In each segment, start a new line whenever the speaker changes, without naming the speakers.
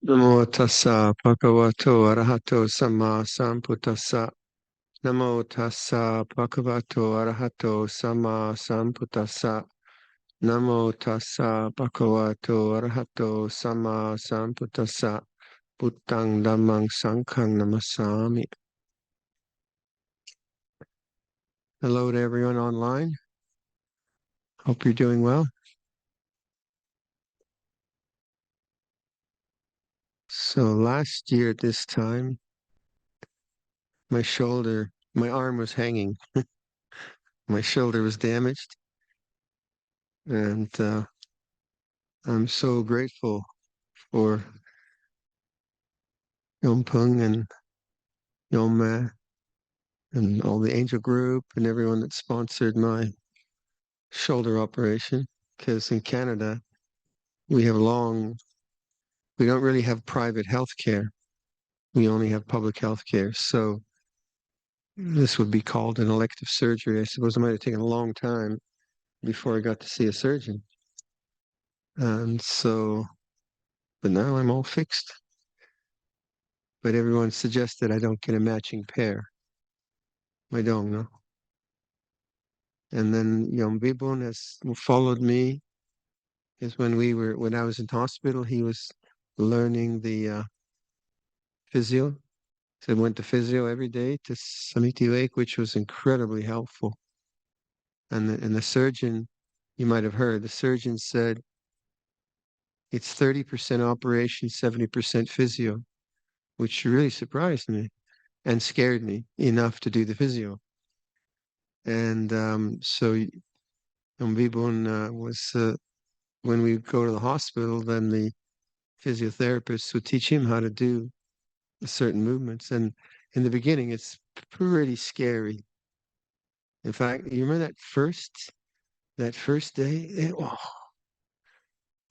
Namo tassa bhagavato arahato samma sambuddhassa. Namo tassa bhagavato arahato samma sambuddhassa. Namo tassa bhagavato arahato samma sambuddhassa. Buddhang dhammang sanghang namasami. Hello to everyone online. Hope you're doing well. So last year at this time, my arm was hanging. My shoulder was damaged, and I'm so grateful for Yom Pung and Yom and all the angel group and everyone that sponsored my shoulder operation. Because in Canada, we have we don't really have private health care. We only have public health care. So this would be called an elective surgery. I suppose it might have taken a long time before I got to see a surgeon. And so, but now I'm all fixed. But everyone suggested I don't get a matching pair. I don't know. And then Yom Vibun has followed me is when I was in hospital, he was learning the physio. So I went to physio every day to Samiti Lake, which was incredibly helpful. And the surgeon, you might have heard, the surgeon said it's 30% operation, 70% physio, which really surprised me and scared me enough to do the physio. And so Vibun was when we go to the hospital, then the physiotherapists would teach him how to do certain movements. And in the beginning, it's pretty scary. In fact, you remember that first day?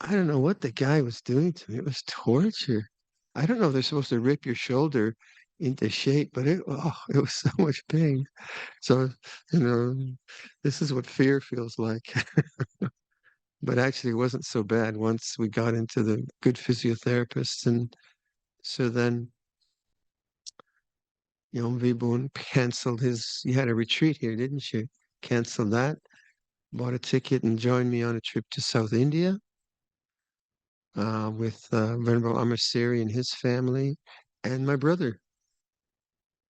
I don't know what the guy was doing to me. It was torture. I don't know if they're supposed to rip your shoulder into shape, but it was so much pain. So, you know, this is what fear feels like. But actually, it wasn't so bad once we got into the good physiotherapists. And so then Vibun canceled you had a retreat here, didn't you? Canceled that, bought a ticket and joined me on a trip to South India with Venerable Amasiri and his family and my brother.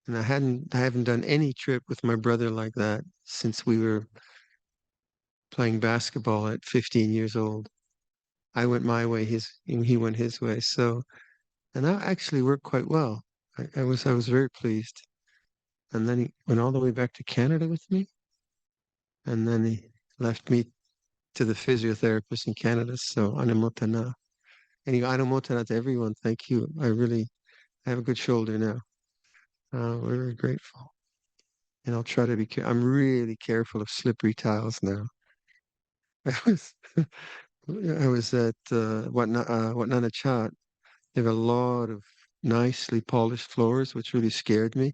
And I haven't done any trip with my brother like that since we were playing basketball at 15 years old. I went my way, he went his way. So, and that actually worked quite well. I was very pleased. And then he went all the way back to Canada with me. And then he left me to the physiotherapist in Canada. So Anumotana. And Anumotana to everyone. Thank you. I have a good shoulder now. We're very grateful. And I'll try to I'm really careful of slippery tiles now. I was I was at Wat Nana Chat. They have a lot of nicely polished floors, which really scared me.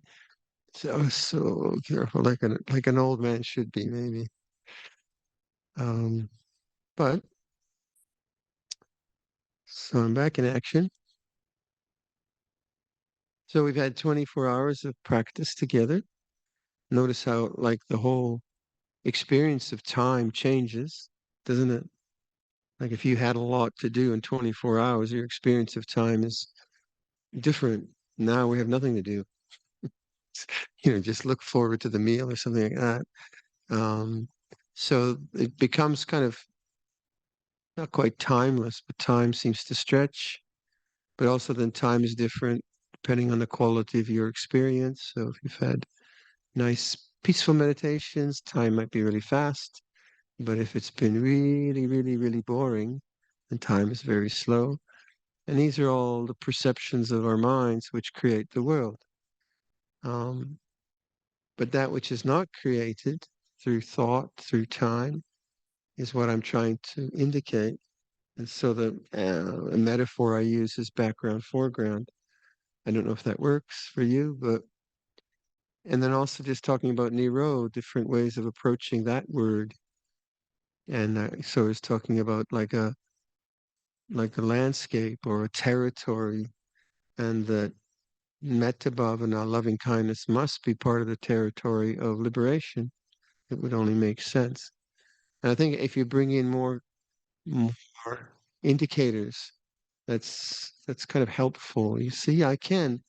So I was so careful, like an old man should be, maybe. Um, but so I'm back in action. So we've had 24 hours of practice together. Notice how like the whole experience of time changes, doesn't it? Like if you had a lot to do in 24 hours, your experience of time is different. Now we have nothing to do. Just look forward to the meal or something like that. Um, so it becomes kind of not quite timeless, but time seems to stretch. But also then time is different depending on the quality of your experience. So if you've had nice peaceful meditations, time might be really fast. But if it's been really, really, really boring, then time is very slow. And these are all the perceptions of our minds which create the world. Um, but that which is not created through thought, through time, is what I'm trying to indicate. And so the metaphor I use is background, foreground. I don't know if that works for you, but and then also just talking about Nero, different ways of approaching that word. And so it's talking about like like a landscape or a territory, and that metta bhavana, loving kindness, must be part of the territory of liberation. It would only make sense. And I think if you bring in more indicators, that's kind of helpful. You see, I can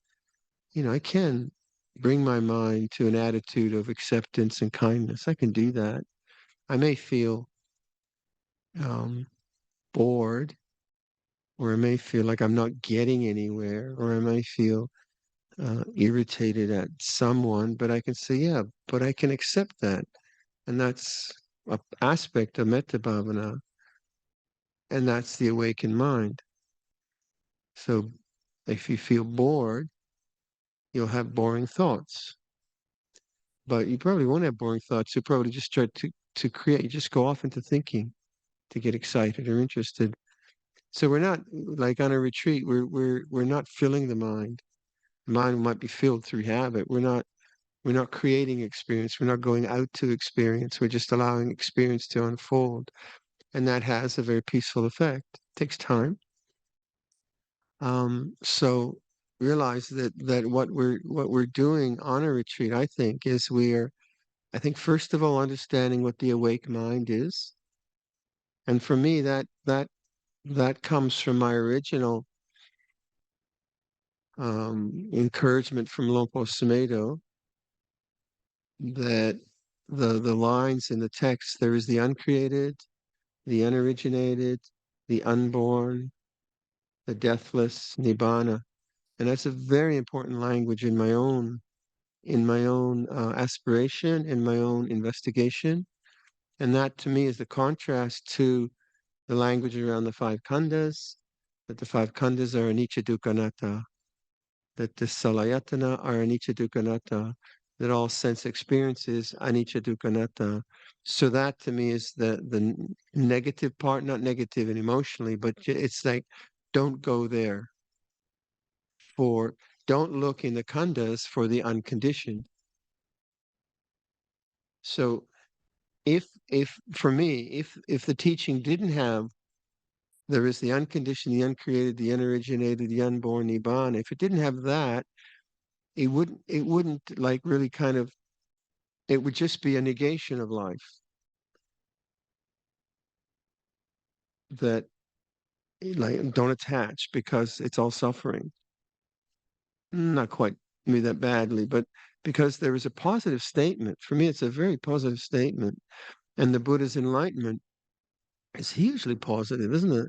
bring my mind to an attitude of acceptance and kindness. I can do that. I may feel um, bored, or I may feel like I'm not getting anywhere, or I may feel irritated at someone, but I can say, yeah, but I can accept that. And that's an aspect of metta bhavana, and that's the awakened mind. So if you feel bored, you'll have boring thoughts. But you probably won't have boring thoughts. You'll probably just try to create, you just go off into thinking to get excited or interested. So we're not like on a retreat, we're not filling the mind. The mind might be filled through habit. We're not creating experience. We're not going out to experience. We're just allowing experience to unfold. And that has a very peaceful effect. It takes time. So realize that what we're doing on a retreat, I think, is I think first of all understanding what the awake mind is. And for me, that comes from my original encouragement from Luangpor Viradhammo, that the lines in the text, there is the uncreated, the unoriginated, the unborn, the deathless, nibbana. And that's a very important language in my own aspiration, in my own investigation. And that to me is the contrast to the language around the five khandhas, that the five khandhas are anicca dukkha anatta, that the salayatana are anicca dukkha anatta, that all sense experience is anicca dukkha anatta. So that to me is the negative part, not negative and emotionally, but it's like, don't go there for, don't look in the khandhas for the unconditioned. So if for me, if the teaching didn't have, there is the unconditioned, the uncreated, the unoriginated, the unborn, nibbana. If it didn't have that, it wouldn't like really kind of, it would just be a negation of life, that like don't attach because it's all suffering. Not quite me that badly, but because there is a positive statement. For me, it's a very positive statement. And the Buddha's enlightenment is hugely positive, isn't it?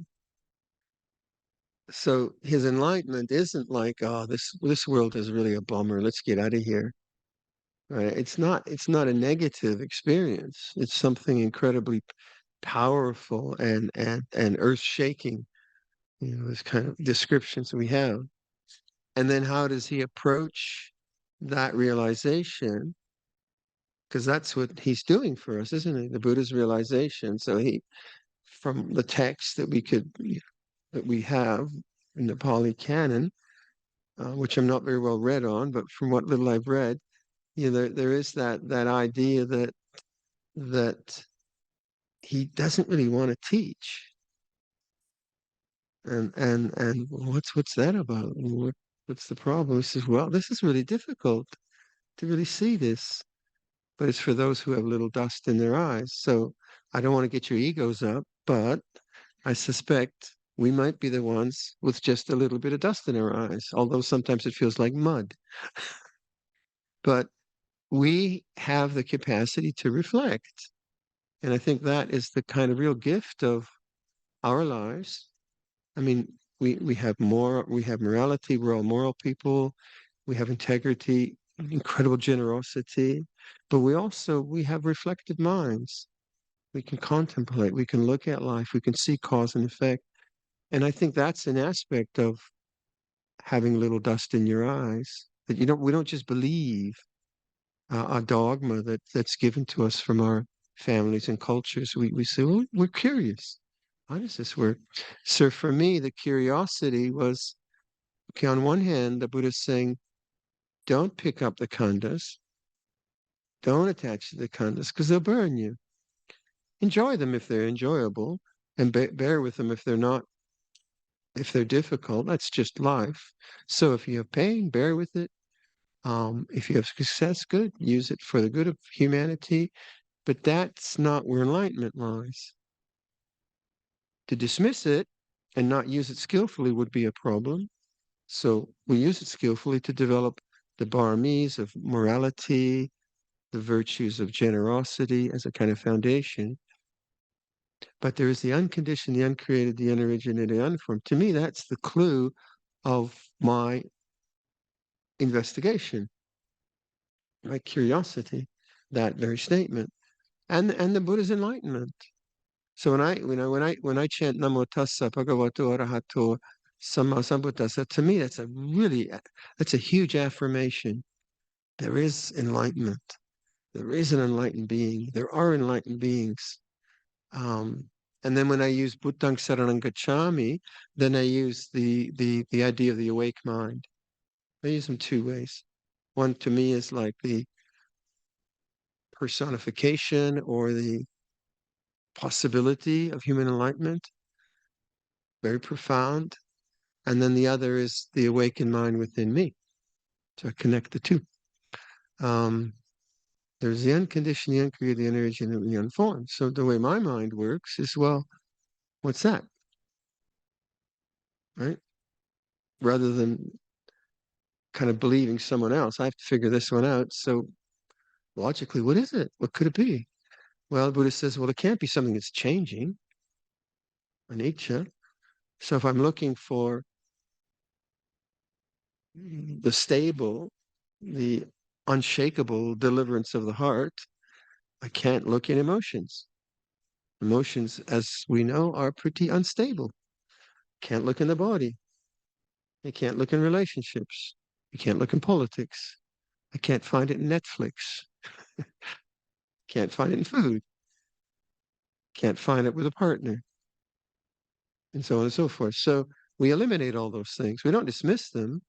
So his enlightenment isn't like, oh, this world is really a bummer. Let's get out of here. Right? It's not a negative experience. It's something incredibly powerful and earth shaking. This kind of descriptions we have. And then how does he approach that realization? Because that's what he's doing for us, isn't it? The Buddha's realization. So he, from the text that we have in the Pali Canon, which I'm not very well read on, but from what little I've read, there is that idea that he doesn't really want to teach, and what's that about? What's the problem? He says, well, this is really difficult to really see this, but it's for those who have little dust in their eyes. So I don't want to get your egos up, but I suspect we might be the ones with just a little bit of dust in our eyes, although sometimes it feels like mud. But we have the capacity to reflect. And I think that is the kind of real gift of our lives. I mean, we have morality, we're all moral people, we have integrity, incredible generosity, but we have reflective minds. We can contemplate, we can look at life, we can see cause and effect. And I think that's an aspect of having little dust in your eyes. That we don't just believe a dogma that's given to us from our families and cultures. We say, well, we're curious. How does this work? So for me, the curiosity was, okay, on one hand, the Buddha's saying, don't pick up the khandhas, don't attach to the khandhas because they'll burn you. Enjoy them if they're enjoyable, and bear with them if they're not If they're difficult, that's just life. So if you have pain, bear with it. If you have success, good. Use it for the good of humanity. But that's not where enlightenment lies. To dismiss it and not use it skillfully would be a problem. So we use it skillfully to develop the paramis of morality, the virtues of generosity as a kind of foundation. But there is the unconditioned, the uncreated, the unoriginated, the unformed. To me, that's the clue of my investigation, my curiosity, that very statement, and the Buddha's enlightenment. So when I chant Namo Tassa Bhagavato Arahato Samma Sambuddhassa, to me that's a huge affirmation. There is enlightenment. There is an enlightened being. There are enlightened beings. Um, and then when I use Buddhang Saranang Gacchami, then I use the idea of the awake mind. I use them two ways. One to me is like the personification or the possibility of human enlightenment, very profound. And then the other is the awakened mind within me. So I connect the two. Um, there's the unconditioned, the uncreated, the energy, and the unformed. So the way my mind works is, well, what's that? Right? Rather than kind of believing someone else, I have to figure this one out. So logically, what is it? What could it be? Well, the Buddha says, well, it can't be something that's changing, anicca. So if I'm looking for the stable, the unshakable deliverance of the heart, I can't look in emotions. Emotions, as we know, are pretty unstable. Can't look in the body. You can't look in relationships. You can't look in politics. I can't find it in Netflix. Can't find it in food. Can't find it with a partner, and so on and so forth. So we eliminate all those things. We don't dismiss them.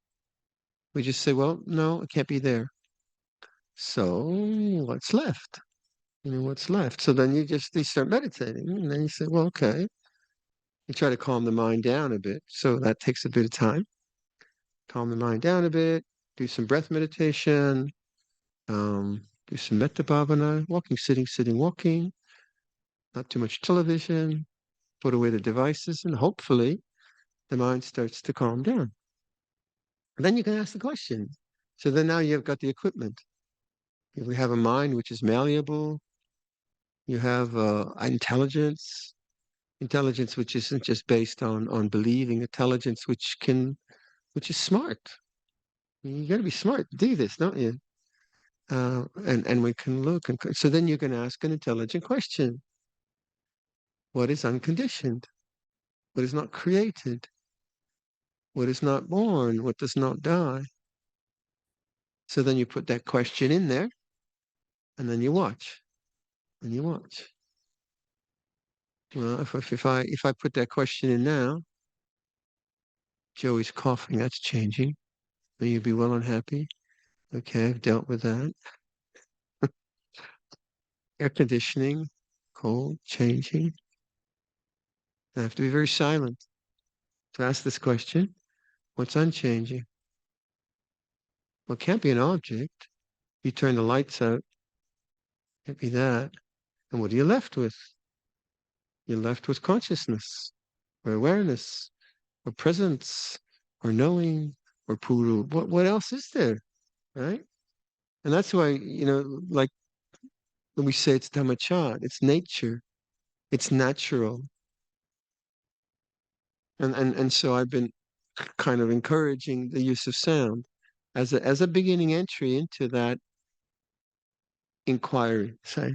We just say, well, no, it can't be there. So what's left? What's left? So then you start meditating, and then you say, well, okay. You try to calm the mind down a bit. So that takes a bit of time. Calm the mind down a bit. Do some breath meditation. Do some metta bhavana, walking, sitting, walking. Not too much television. Put away the devices, and hopefully the mind starts to calm down. And then you can ask the question. So then now you've got the equipment. We have a mind which is malleable. You have intelligence which isn't just based on believing, intelligence which is smart. You got to be smart to do this, don't you? And we can look, and so then you can ask an intelligent question: what is unconditioned? What is not created? What is not born? What does not die? So then you put that question in there, and then you watch, and you watch. Well, if I put that question in now, Joey's coughing. That's changing. May you be well and happy. Okay, I've dealt with that. Air conditioning, cold, changing. I have to be very silent to ask this question. What's unchanging? Well, it can't be an object. You turn the lights out, can't be that. And what are you left with? You're left with consciousness, or awareness, or presence, or knowing, or puru. What else is there? Right? And that's why, like when we say it's Dhammachat, it's nature, it's natural. And so I've been kind of encouraging the use of sound as a beginning entry into that inquiry, say.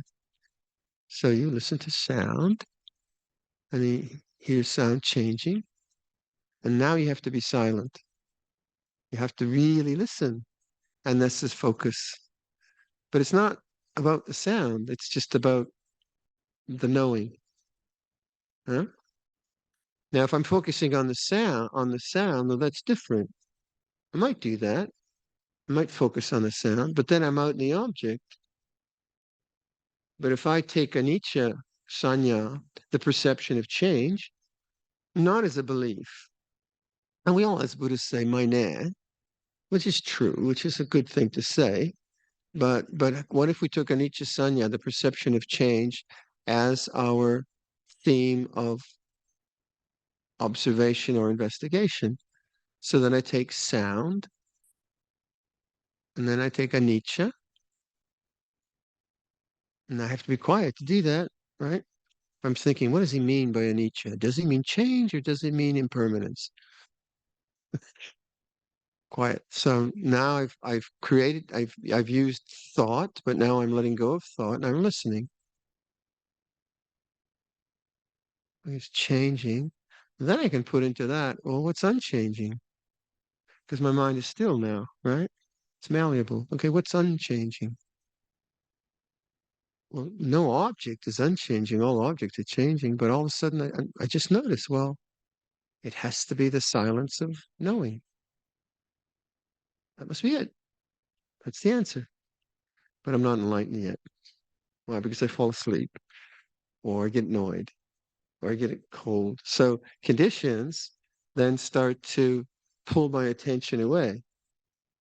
So you listen to sound and you hear sound changing, and now you have to be silent. You have to really listen, and this is focus. But it's not about the sound, it's just about the knowing. Huh? Now, if I'm focusing on the sound, well, that's different. I might do that. I might focus on the sound, but then I'm out in the object. But if I take anicca, sanya, the perception of change, not as a belief. And we all, as Buddhists, say "meine," which is true, which is a good thing to say. But what if we took anicca sanya, the perception of change, as our theme of observation or investigation? So then I take sound, and then I take anicca, and I have to be quiet to do that, right? I'm thinking, what does he mean by anicca? Does he mean change or does he mean impermanence? Quiet. So now I've used thought, but now I'm letting go of thought and I'm listening. It's changing. Then I can put into that, well, what's unchanging? Because my mind is still now, right? It's malleable. Okay, what's unchanging? Well, no object is unchanging. All objects are changing, but all of a sudden I just notice, well, it has to be the silence of knowing. That must be it. That's the answer. But I'm not enlightened yet. Why? Because I fall asleep or I get annoyed or I get cold. So conditions then start to pull my attention away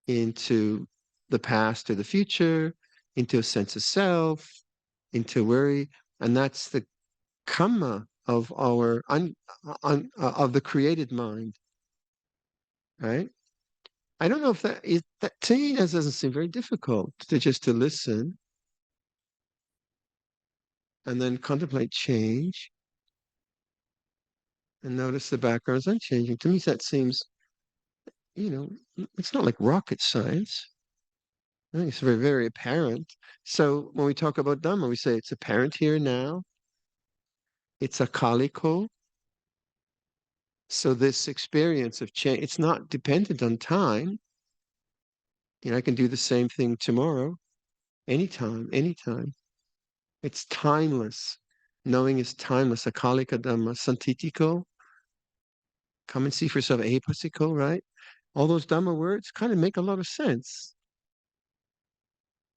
into the past or the future, into a sense of self, into worry. And that's the karma of of the created mind, right? I don't know if that is that to me that doesn't seem very difficult to just to listen and then contemplate change and notice the background is unchanging. To me, that seems, it's not like rocket science. I think it's very, very apparent. So when we talk about Dhamma, we say it's apparent here now. It's a kaliko. So this experience of change, it's not dependent on time. I can do the same thing tomorrow, anytime, anytime. It's timeless. Knowing is timeless. Akalika Dhamma, Santitiko, come and see for yourself, Apasiko, right? All those Dhamma words kind of make a lot of sense.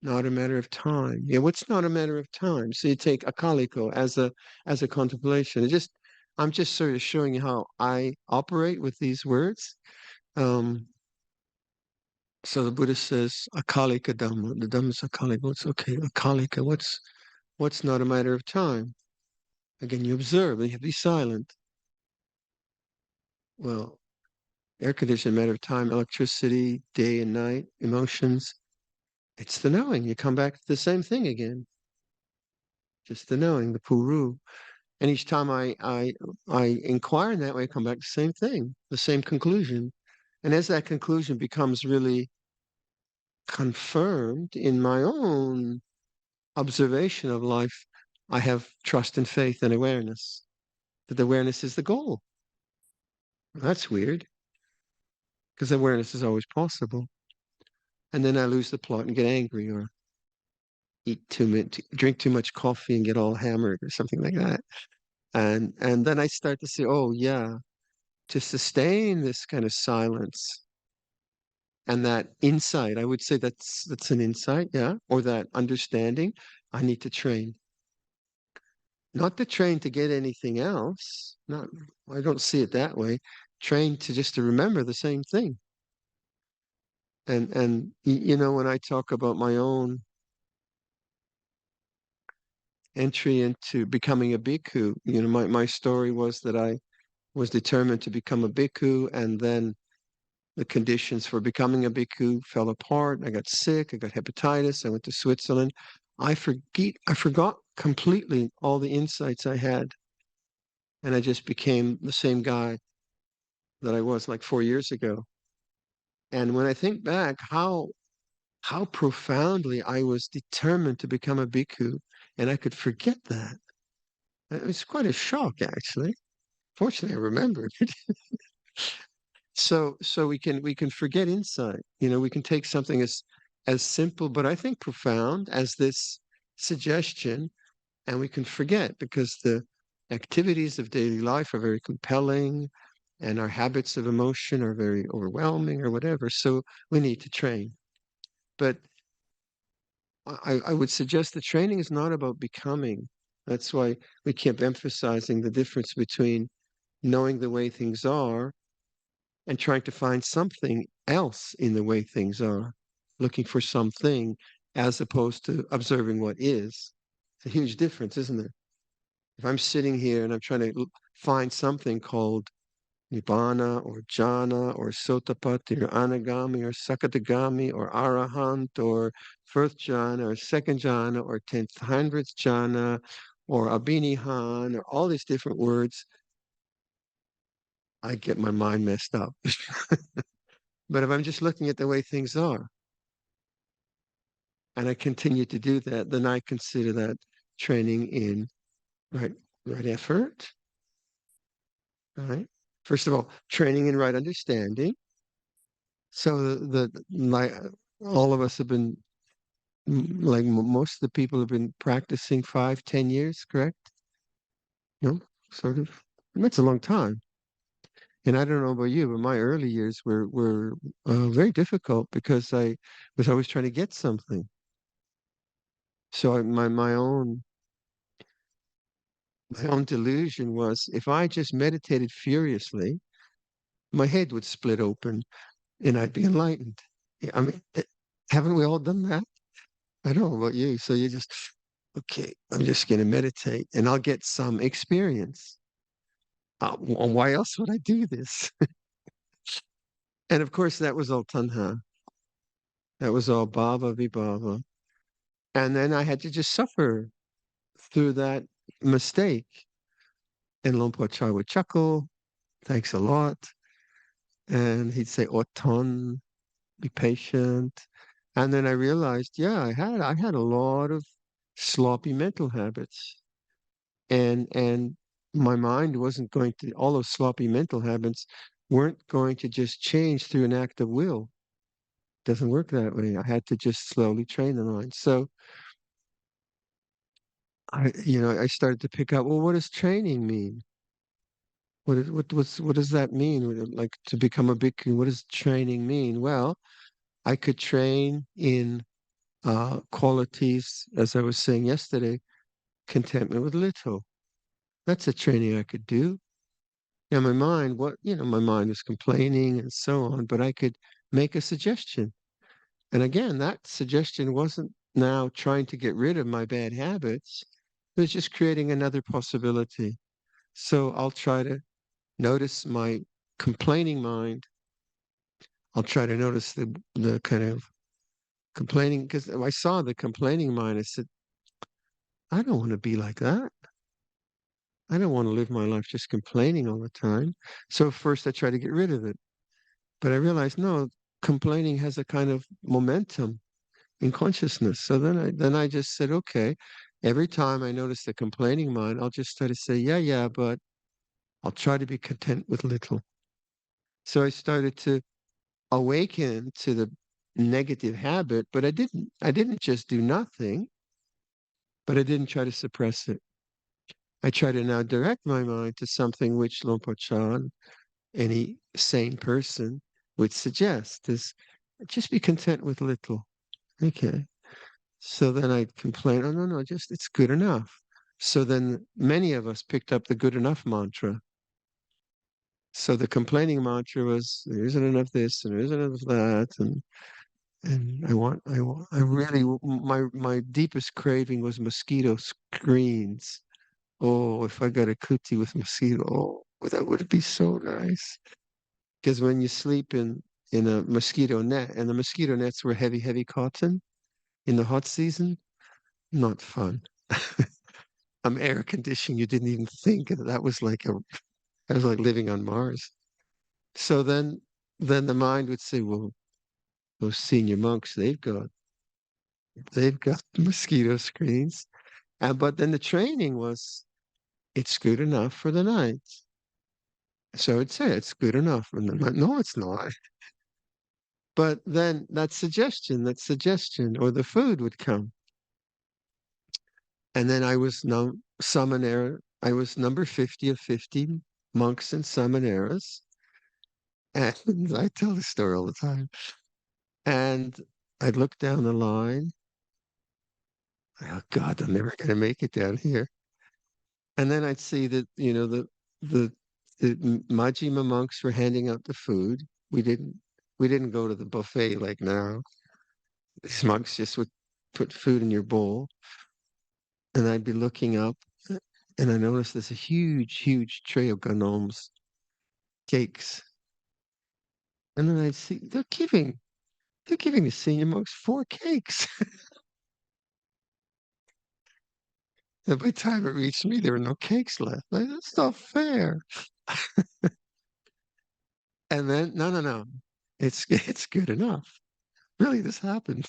Not a matter of time. Yeah, what's not a matter of time? So you take Akaliko as a contemplation. I'm just sort of showing you how I operate with these words. Um, so the Buddha says Akalika Dhamma. The Dhamma is Akalika. It's okay. Akalika. What's not a matter of time? Again, you observe. You have to be silent. Well, air conditioned matter of time, electricity, day and night, emotions. It's the knowing. You come back to the same thing again. Just the knowing, the puru. And each time I inquire in that way, I come back to the same thing, the same conclusion. And as that conclusion becomes really confirmed in my own observation of life, I have trust and faith and awareness that the awareness is the goal. That's weird because awareness is always possible. And then I lose the plot and get angry or eat too much, drink too much coffee and get all hammered or something like that. And then I start to say, oh yeah, to sustain this kind of silence and that insight, I would say that's an insight, yeah, or that understanding, I need to train. Not to train to get anything else. Not I don't see it that way. Train to just to remember the same thing. And when I talk about my own entry into becoming a bhikkhu, my story was that I was determined to become a bhikkhu, and then the conditions for becoming a bhikkhu fell apart. I got sick. I got hepatitis. I went to Switzerland. I forgot completely all the insights I had, and I just became the same guy that I was like 4 years ago. And when I think back, how profoundly I was determined to become a bhikkhu, and I could forget that. It was quite a shock, actually. Fortunately, I remembered. So we can forget insight. We can take something as simple, but I think profound as this suggestion, and we can forget because the activities of daily life are very compelling and our habits of emotion are very overwhelming or whatever. So we need to train. But I would suggest the training is not about becoming. That's why we keep emphasizing the difference between knowing the way things are and trying to find something else in the way things are, looking for something as opposed to observing what is. It's a huge difference, isn't it? If I'm sitting here and I'm trying to find something called Nibbana or Jhana or Sotapatti or Anagami or Sakadagami or Arahant or first jhana or second jhana or 10th, 100th jhana or Abhinihan or all these different words, I get my mind messed up. But if I'm just looking at the way things are and I continue to do that, then I consider that training in right, right effort, right? First of all, training in right understanding. So like all of us have been like most of the people have been practicing 5, 10 years, correct? No, sort of. And that's a long time. And I don't know about you, but my early years were very difficult because I was always trying to get something. So my own delusion was if I just meditated furiously, my head would split open and I'd be enlightened. Yeah, I mean, haven't we all done that? I don't know about you. So you just, okay, I'm just going to meditate and I'll get some experience. Why else would I do this? And of course, that was all tanha. That was all bhava vibhava. And then I had to just suffer through that mistake. And Luangpor Chah would chuckle, thanks a lot. And he'd say, Oton, be patient. And then I realized, yeah, I had a lot of sloppy mental habits. And my mind wasn't going to, all those sloppy mental habits weren't going to just change through an act of will. It doesn't work that way. I had to just slowly train the mind. So I started to pick up, well, what does training mean? What does that mean? Like to become a bhikkhu, what does training mean? Well, I could train in qualities, as I was saying yesterday, contentment with little. That's a training I could do. Now, my mind was complaining and so on, but I could make a suggestion. And again, that suggestion wasn't now trying to get rid of my bad habits. It was just creating another possibility. So I'll try to notice my complaining mind. I'll try to notice the kind of complaining because I saw the complaining mind. I said, I don't want to be like that. I don't want to live my life just complaining all the time. So first I try to get rid of it. But I realized no, complaining has a kind of momentum in consciousness. So then I just said, okay, every time I notice the complaining mind, I'll just try to say, yeah, yeah, but I'll try to be content with little. So I started to awaken to the negative habit, but I didn't just do nothing, but I didn't try to suppress it. I try to now direct my mind to something which Luangpor Chan, any sane person, would suggest is just be content with little. Okay. So then I'd complain, oh, no, no, just it's good enough. So then many of us picked up the good enough mantra. So the complaining mantra was there isn't enough this and there isn't enough that. And I really, my deepest craving was mosquito screens. Oh, if I got a kuti with mosquito, that would be so nice. Because when you sleep in a mosquito net, and the mosquito nets were heavy, heavy cotton in the hot season, not fun. Air conditioning, you didn't even think that was like living on Mars. So then the mind would say, well, those senior monks, they've got mosquito screens. But then the training was it's good enough for the night. So I'd say it's good enough. And I'm like, no, it's not. But then that suggestion, or the food would come. And then I was no summoner. I was number 50 of 50 monks and summoneras. And I tell the story all the time. And I'd look down the line. Oh God, I'm never gonna make it down here. And then I'd see that, the the Majima monks were handing out the food. We didn't we didn't go to the buffet like now. These monks just would put food in your bowl, and I'd be looking up, and I noticed there's a huge tray of ganomes, cakes, and then I'd see they're giving the senior monks four cakes. And by the time it reached me, there were no cakes left. Like, that's not fair. And then, no, it's good enough. Really, this happened.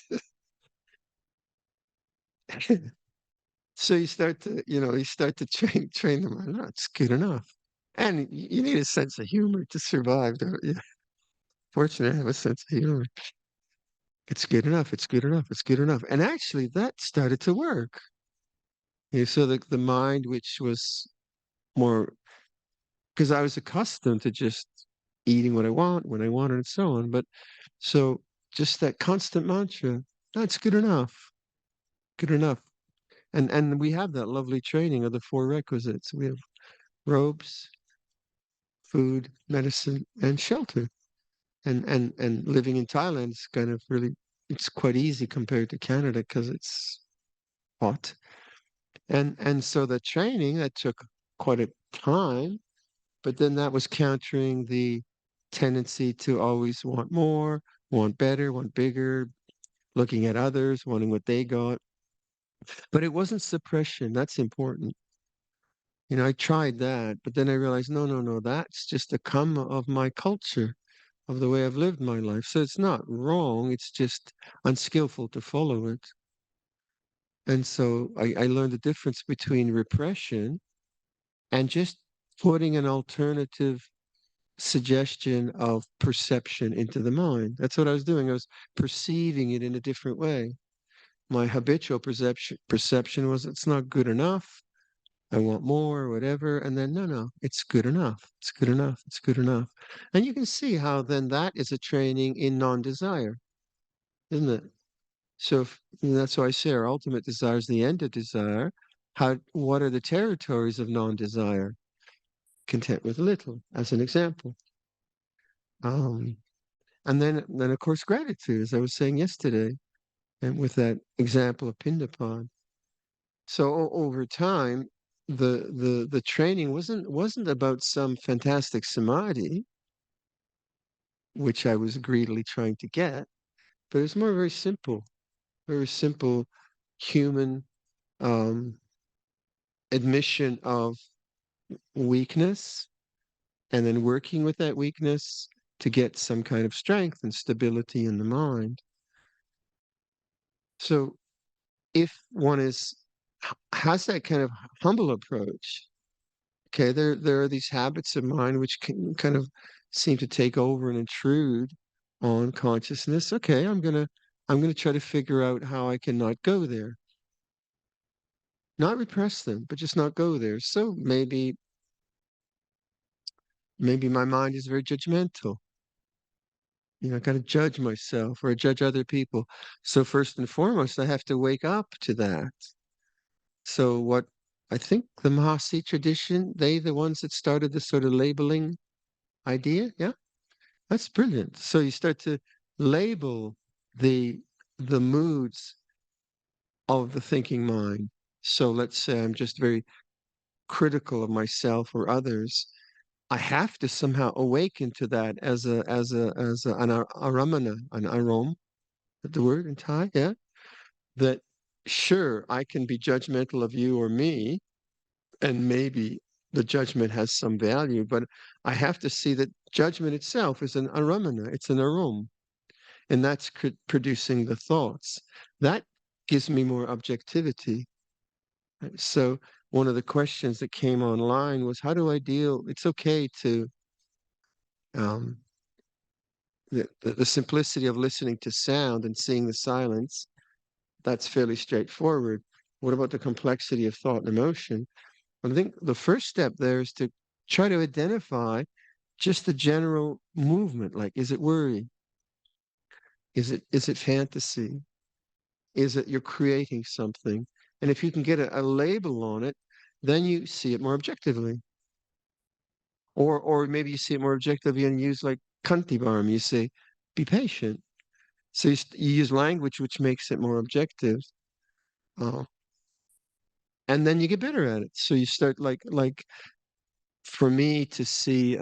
So you start to train them. No, it's good enough. And you need a sense of humor to survive. Yeah. Fortunately, I have a sense of humor. It's good enough. It's good enough. It's good enough. And actually, that started to work. So the mind, which was more, because I was accustomed to just eating what I want when I want, and so on. But so just that constant mantra, that's good enough. Good enough. And we have that lovely training of the four requisites. We have robes, food, medicine, and shelter. And living in Thailand is kind of really it's quite easy compared to Canada because it's hot. And so the training that took quite a time, but then that was countering the tendency to always want more, want better, want bigger, looking at others, wanting what they got. But it wasn't suppression. That's important. I tried that, but then I realized, no, that's just a come of my culture, of the way I've lived my life. So it's not wrong, it's just unskillful to follow it. And so I learned the difference between repression and just putting an alternative suggestion of perception into the mind. That's what I was doing. I was perceiving it in a different way. My habitual perception was it's not good enough. I want more or whatever. And then, no, it's good enough. It's good enough. It's good enough. And you can see how then that is a training in non-desire, isn't it? So and that's why I say our ultimate desire is the end of desire. What are the territories of non-desire? Content with little, as an example. Um, and then of course gratitude, as I was saying yesterday, and with that example of Pindapan. So over time, the training wasn't about some fantastic samadhi, which I was greedily trying to get, but it was more very simple human um, admission of weakness, and then working with that weakness to get some kind of strength and stability in the mind. So if one has that kind of humble approach, okay, there are these habits of mind which can kind of seem to take over and intrude on consciousness. Okay, I'm gonna try to figure out how I can not go there, not repress them, but just not go there. So maybe my mind is very judgmental. I got to judge myself or judge other people. So first and foremost, I have to wake up to that. So what I think the Mahasi tradition, the ones that started this sort of labeling idea, yeah, that's brilliant. So you start to label the the moods of the thinking mind. So let's say I'm just very critical of myself or others. I have to somehow awaken to that as an aramana, an arom, the word in Thai, yeah. That sure I can be judgmental of you or me, and maybe the judgment has some value, but I have to see that judgment itself is an aramana, it's an arom, and that's producing the thoughts. That gives me more objectivity. Right? So one of the questions that came online was, how do I deal? It's okay to um, the simplicity of listening to sound and seeing the silence. That's fairly straightforward. What about the complexity of thought and emotion? I think the first step there is to try to identify just the general movement. Like, is it worry? Is it fantasy? Is it you're creating something? And if you can get a label on it, then you see it more objectively. Or maybe you see it more objectively and use like kantibarm. You say, be patient. So you use language which makes it more objective. Uh, and then you get better at it. So you start like for me to see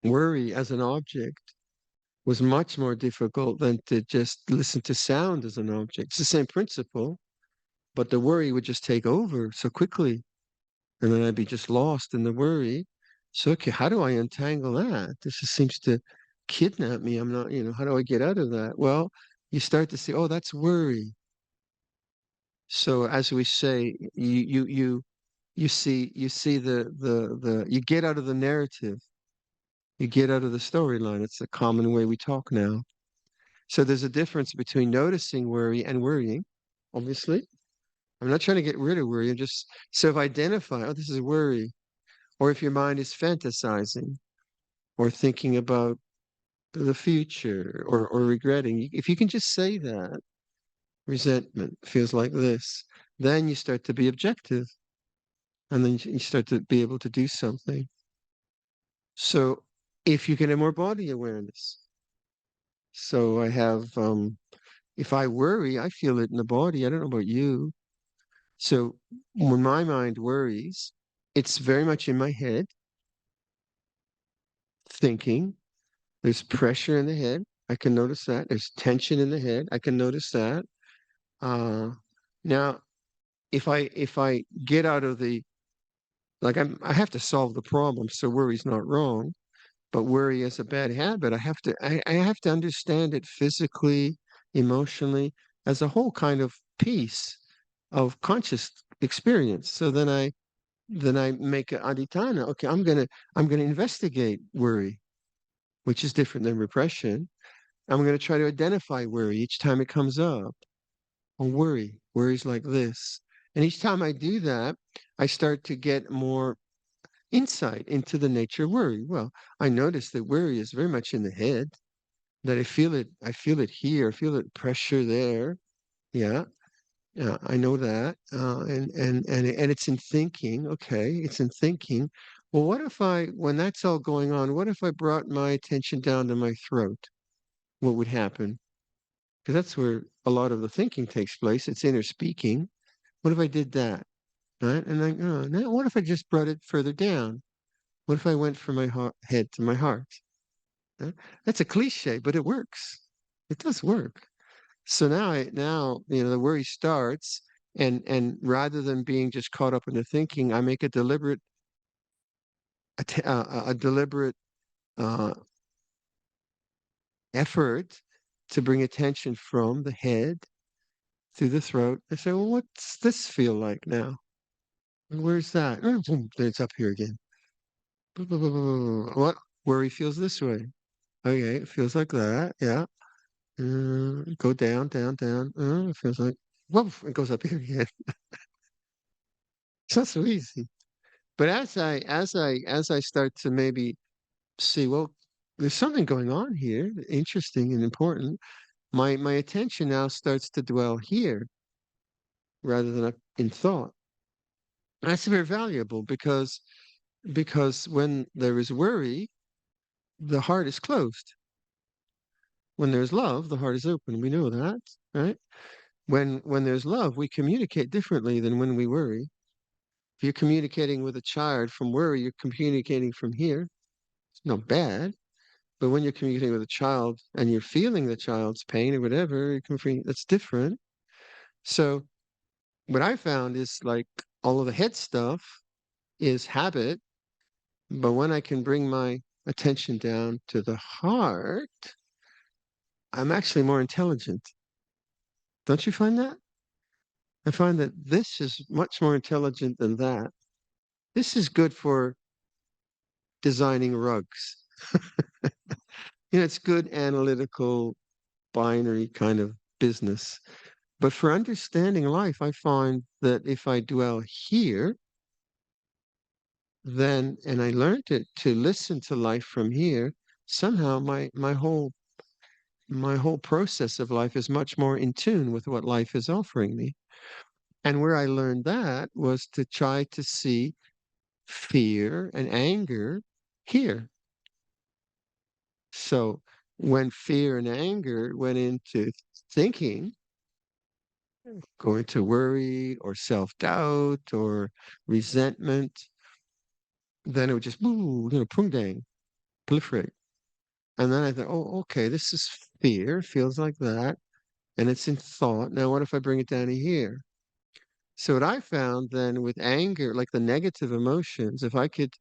worry as an object was much more difficult than to just listen to sound as an object. It's the same principle, but the worry would just take over so quickly, and then I'd be just lost in the worry. So, okay, how do I untangle that? This just seems to kidnap me. I'm not, how do I get out of that? Well, you start to see, oh, that's worry. So, as we say, you see you get out of the narrative, you get out of the storyline. It's a common way we talk now. So there's a difference between noticing worry and worrying, obviously. I'm not trying to get rid of worry. I'm just so if I identify, oh, this is worry, or if your mind is fantasizing or thinking about the future or regretting, if you can just say that, resentment feels like this, then you start to be objective and then you start to be able to do something. So if you can have more body awareness. So I have, if I worry, I feel it in the body. I don't know about you. So when my mind worries, it's very much in my head, thinking. There's pressure in the head. I can notice that. There's tension in the head. I can notice that. Uh, now, if I get out of the like I have to solve the problem, so worry's not wrong, but worry is a bad habit. I have to understand it physically, emotionally, as a whole kind of piece of conscious experience. So then I make a aditana. Okay, I'm gonna investigate worry, which is different than repression. I'm gonna try to identify worry each time it comes up. Oh, worries like this. And each time I do that, I start to get more insight into the nature of worry. Well, I notice that worry is very much in the head, that I feel it here, I feel it pressure there. Yeah. Yeah, I know that, and it's in thinking. Okay, it's in thinking. Well, when that's all going on, what if I brought my attention down to my throat? What would happen? Because that's where a lot of the thinking takes place. It's inner speaking. What if I did that? Right? And now what if I just brought it further down? What if I went from my head to my heart? Huh? That's a cliche, but it works. It does work. So now the worry starts, and rather than being just caught up in the thinking, I make a deliberate uh, effort to bring attention from the head through the throat. I say, well, what's this feel like now? Where's that? Boom, then it's up here again. What worry feels this way? Okay, it feels like that. Yeah. Go down, down, down. It feels like woof, it goes up here again. It's not so easy. But as I start to maybe see, well, there's something going on here, interesting and important. My attention now starts to dwell here rather than up in thought. That's very valuable because when there is worry, the heart is closed. When there's love, the heart is open. We know that, right? When there's love, we communicate differently than when we worry. If you're communicating with a child from worry, you're communicating from here. It's not bad. But when you're communicating with a child and you're feeling the child's pain or whatever, that's different. So what I found is like all of the head stuff is habit, but when I can bring my attention down to the heart, I'm actually more intelligent. Don't you find that? I find that this is much more intelligent than that. This is good for designing rugs. It's good analytical binary kind of business. But for understanding life, I find that if I dwell here, then, and I learned it to listen to life from here, somehow my whole process of life is much more in tune with what life is offering me. And where I learned that was to try to see fear and anger here. So when fear and anger went into thinking, going to worry or self-doubt or resentment, then it would just, ooh, pung-dang, proliferate. And then I thought, oh, okay, this is fear, feels like that, and it's in thought. Now, what if I bring it down to here? So what I found then with anger, like the negative emotions, if I could,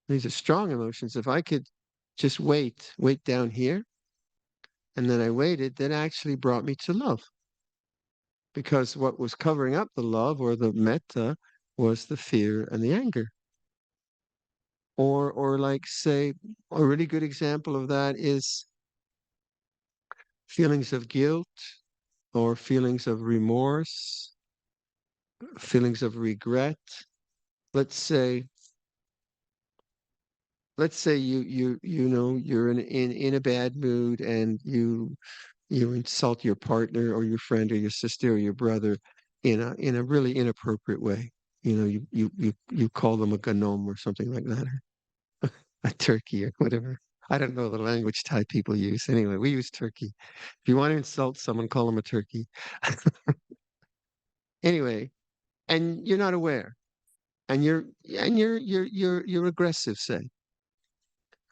these are strong emotions, if I could just wait down here, and then I waited, that actually brought me to love. Because what was covering up the love or the metta was the fear and the anger. Or like say, a really good example of that is feelings of guilt or feelings of remorse, feelings of regret. Let's say, you're in a bad mood and you insult your partner or your friend or your sister or your brother in a really inappropriate way. You call them a ganom or something like that, or a turkey or whatever. I don't know the language Thai people use. Anyway, we use turkey. If you want to insult someone, call them a turkey. Anyway, and you're not aware, and you're aggressive, say,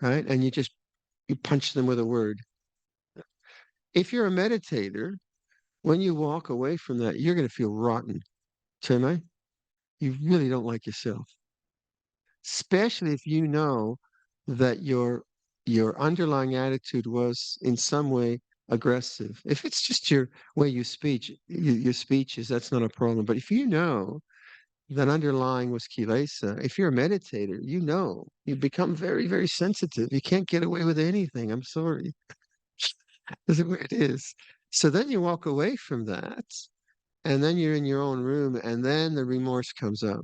right? And you punch them with a word. If you're a meditator, when you walk away from that, you're going to feel rotten. Chennai, you really don't like yourself, especially if you know that your underlying attitude was in some way aggressive. If it's just your way your speech is, that's not a problem. But if you know that underlying was kilesa, if you're a meditator, you become very, very sensitive. You can't get away with anything. I'm sorry. This is where it is. So then you walk away from that, and then you're in your own room, and then the remorse comes up.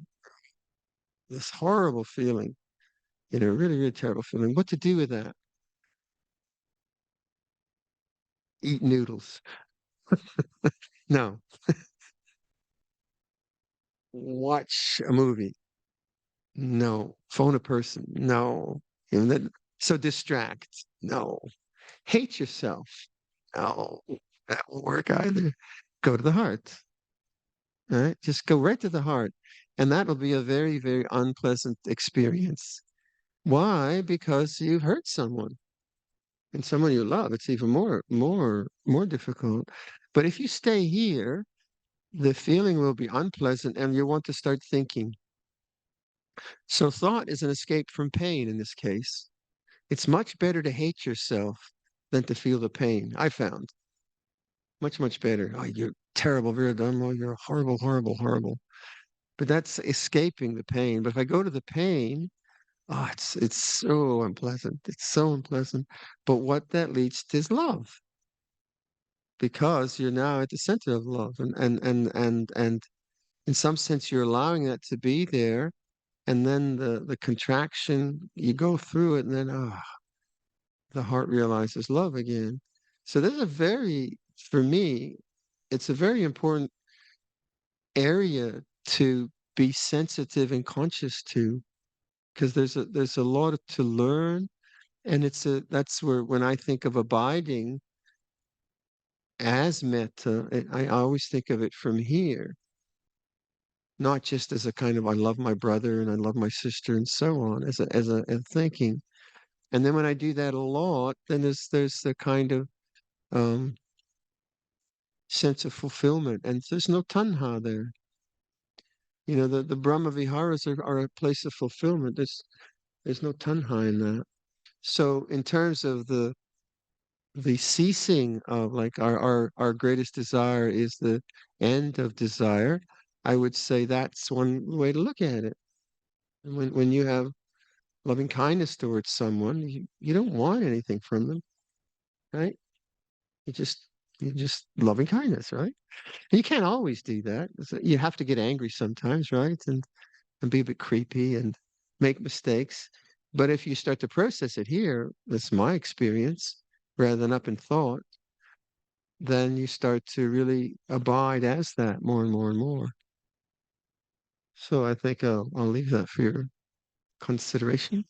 This horrible feeling, really, really terrible feeling. What to do with that? Eat noodles. No. Watch a movie. No. Phone a person. No. So distract. No. Hate yourself. No. That won't work either. Go to the heart. All right. Just go right to the heart. And that'll be a very, very unpleasant experience. Why? Because you've hurt someone and someone you love. It's even more difficult. But if you stay here, the feeling will be unpleasant and you want to start thinking. So thought is an escape from pain in this case. It's much better to hate yourself than to feel the pain, I found. Much, much better. Oh, you're terrible, Viradhammo. You're horrible, horrible, horrible. But that's escaping the pain. But if I go to the pain, oh, it's so unpleasant. It's so unpleasant. But what that leads to is love, because you're now at the center of love. And in some sense you're allowing that to be there, and then the contraction, you go through it, and then the heart realizes love again. So there's for me, it's a very important area to be sensitive and conscious to, because there's a lot to learn, and that's where, when I think of abiding as metta, I always think of it from here, not just as a kind of I love my brother and I love my sister and so on, as a thinking. And then when I do that a lot, then there's the kind of um, sense of fulfillment, and there's no tanha there. The Brahma Viharas are a place of fulfillment. There's no tanha in that. So in terms of the ceasing of, like, our greatest desire is the end of desire, I would say that's one way to look at it. And when you have loving kindness towards someone, you don't want anything from them, right? You just you just loving kindness, right? And you can't always do that. You have to get angry sometimes, right? And be a bit creepy and make mistakes. But if you start to process it here, that's my experience, rather than up in thought, then you start to really abide as that more and more and more. So I think I'll leave that for consideration.